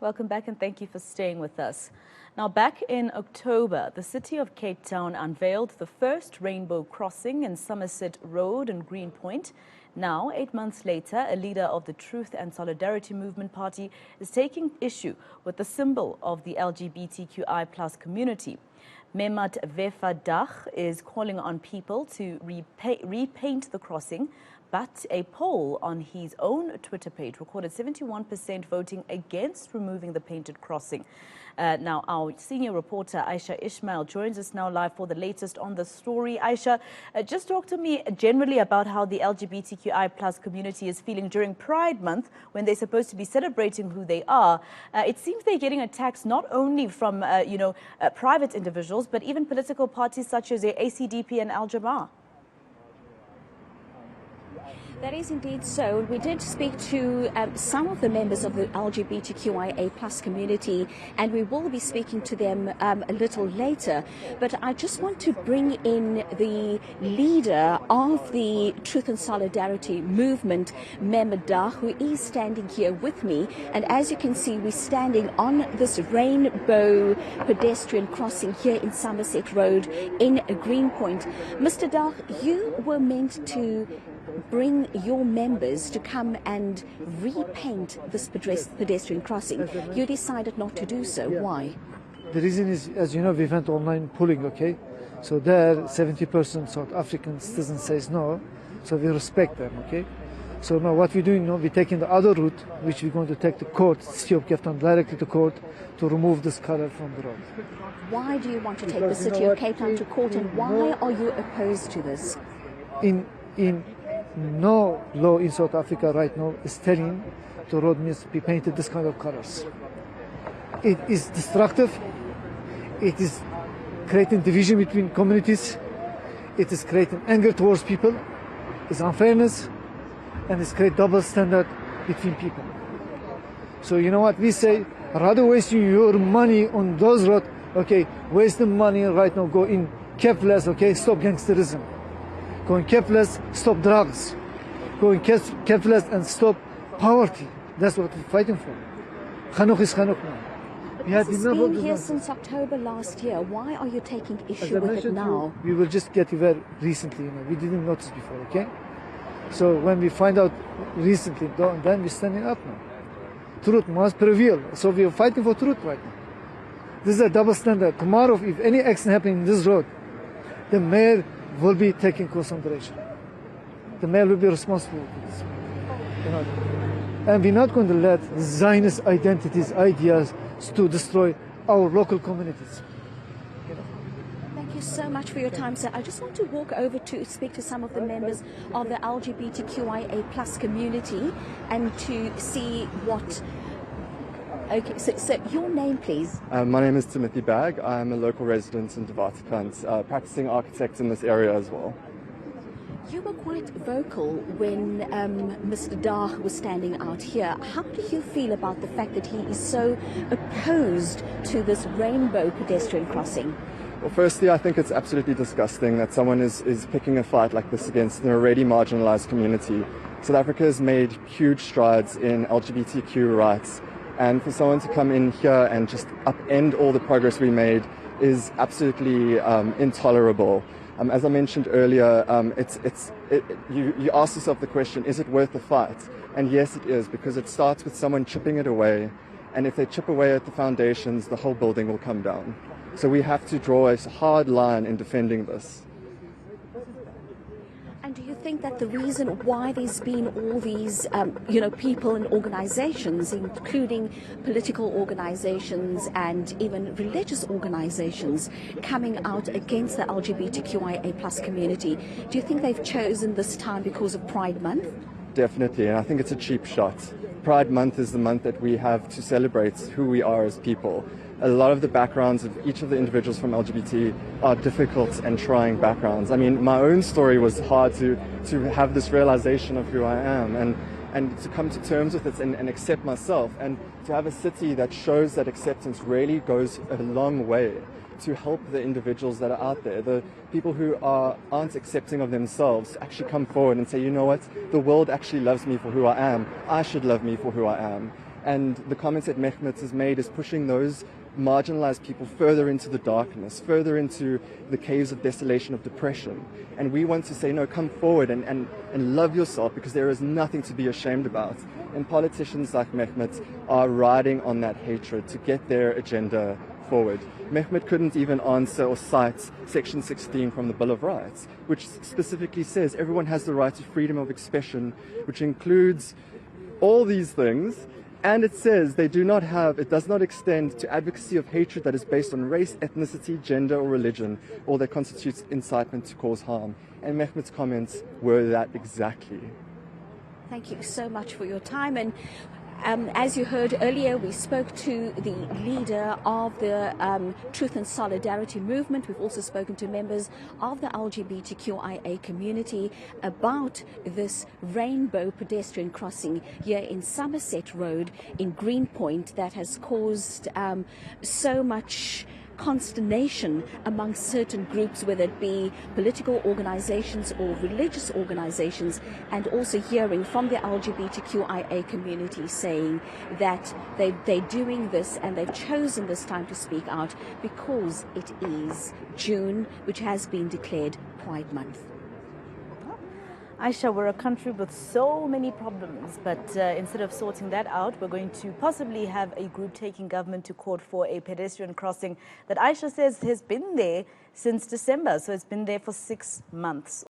Welcome back and thank you for staying with us. Now, back in October, the city of Cape Town unveiled the first rainbow crossing in Somerset Road and Greenpoint. Now, 8 months later, a leader of the Truth and Solidarity Movement Party is taking issue with the symbol of the LGBTQI+ community. Mehmet Vefadach is calling on people to repaint the crossing, but a poll on his own Twitter page recorded 71% voting against removing the painted crossing. Now, our senior reporter, Ayesha Ismail, joins us now live for the latest on the story. Ayesha, just talk to me generally about how the LGBTQI+ community is feeling during Pride Month when they're supposed to be celebrating who they are. It seems they're getting attacks not only from, private individuals, but even political parties such as the ACDP and Al-Jamaa. That is indeed so. We did speak to some of the members of the LGBTQIA+ community, and we will be speaking to them a little later. But I just want to bring in the leader of the Truth and Solidarity Movement, Mehmet Vefadach, who is standing here with me. And as you can see, we're standing on this rainbow pedestrian crossing here in Somerset Road in Greenpoint. Mr. Vefadach, you were meant to bring your members to come and repaint this pedestrian crossing. You decided not to do so. Yeah. Why? The reason is, as you know, we went online polling, okay? So there, 70% South African citizens says no, so we respect them, okay? So now what we're doing now, we're taking the other route, which we're going to take the court, City of Cape Town, directly to court to remove this color from the road. Why do you want to take the City of Cape Town to court, and why are you opposed to this? No law in South Africa right now is telling the road needs to be painted this kind of colors. It is destructive. It is creating division between communities. It is creating anger towards people. It's unfairness, and it's create double standard between people. So you know what we say? Rather wasting your money on those roads, okay? Waste the money right now. Go in careless, okay? Stop gangsterism. Going careless, stop drugs. Going careless and stop poverty. That's what we're fighting for. Chanukh is Chanukh now. This has been here since October last year. Why are you taking issue with it now? We will just get aware recently. You know, we didn't notice before, okay? So when we find out recently, then we're standing up now. Truth must prevail. So we are fighting for truth right now. This is a double standard. Tomorrow, if any accident happens in this road, the mayor will be taking consideration. The mayor will be responsible for this. You know, and we're not going to let Zionist identities, ideas to destroy our local communities. You know. Thank you so much for your time, sir. I just want to walk over to speak to some of the members of the LGBTQIA+ community and to see what... Okay, so your name, please. My name is Timothy Bagg. I'm a local resident in Devatikant, practicing architect in this area as well. You were quite vocal when Mr. Vefadach was standing out here. How do you feel about the fact that he is so opposed to this rainbow pedestrian crossing? Well, firstly, I think it's absolutely disgusting that someone is picking a fight like this against an already marginalized community. South Africa has made huge strides in LGBTQ rights. And for someone to come in here and just upend all the progress we made is absolutely intolerable. As I mentioned earlier, you ask yourself the question, is it worth the fight? And yes, it is, because it starts with someone chipping it away. And if they chip away at the foundations, the whole building will come down. So we have to draw a hard line in defending this. And do you think that the reason why there's been all these, people and organizations, including political organizations and even religious organizations, coming out against the LGBTQIA+ community, do you think they've chosen this time because of Pride Month? Definitely, and I think it's a cheap shot. Pride Month is the month that we have to celebrate who we are as people. A lot of the backgrounds of each of the individuals from LGBT are difficult and trying backgrounds. I mean, my own story was hard to have this realization of who I am and to come to terms with it and accept myself. And to have a city that shows that acceptance really goes a long way to help the individuals that are out there, the people who aren't accepting of themselves, actually come forward and say, you know what, the world actually loves me for who I am. I should love me for who I am. And the comments that Mehmet has made is pushing those marginalized people further into the darkness, further into the caves of desolation, of depression. And we want to say, no, come forward and love yourself, because there is nothing to be ashamed about. And politicians like Mehmet are riding on that hatred to get their agenda forward. Mehmet couldn't even answer or cite Section 16 from the Bill of Rights, which specifically says everyone has the right to freedom of expression, which includes all these things. And it says it does not extend to advocacy of hatred that is based on race, ethnicity, gender, or religion, or that constitutes incitement to cause harm. And Mehmet's comments were that exactly. Thank you so much for your time. And as you heard earlier, we spoke to the leader of the Truth and Solidarity movement. We've also spoken to members of the LGBTQIA community about this rainbow pedestrian crossing here in Somerset Road in Greenpoint that has caused so much consternation among certain groups, whether it be political organizations or religious organizations, and also hearing from the LGBTQIA community saying that they're doing this and they've chosen this time to speak out because it is June, which has been declared Pride Month. Ayesha, we're a country with so many problems, but instead of sorting that out, we're going to possibly have a group taking government to court for a pedestrian crossing that Ayesha says has been there since December. So it's been there for 6 months.